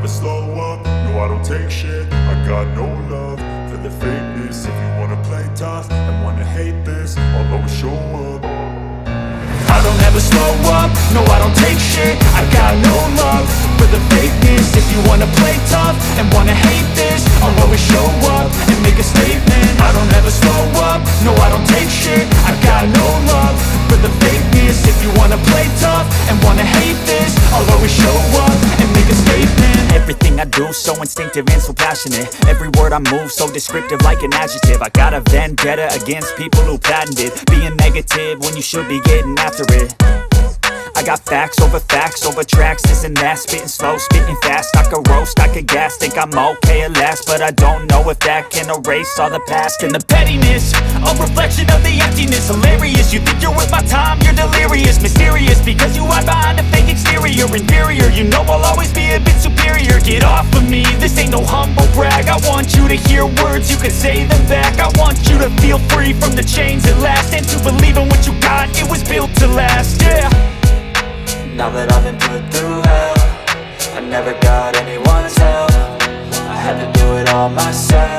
slow up, no I don't take shit. I got no love for the fakeness. If you wanna play tough and wanna hate this, I'll always show up. I don't ever slow up, no I don't take shit. I got no love for the fakeness. If you wanna play tough and wanna hate this, I'll always show up and make a statement. I don't ever slow up, no I don't take shit. I got no love for the fakeness. If you wanna play tough and wanna hate this, I'll always show up and make a statement. Everything I do so instinctive and so passionate. Every word I move so descriptive like an adjective. I got a vendetta against people who patented being negative when you should be getting after it. I got facts over tracks, this and that. Spitting slow, spitting fast, I could roast, I could gas. Think I'm okay at last, but I don't know if that can erase all the past. And the pettiness, a reflection of the emptiness. Hilarious, you think you're worth my time, you're delirious. Mysterious, because you hide behind a fake exterior. Inferior, you know I'll always be a bit superior. Get off of me, this ain't no humble brag. I want you to hear words, you can say them back. I want you to feel free from the chains at last, and to believe in what you got, it was built to last, yeah. Now that I've been put through hell, I never got anyone's help. I had to do it all myself.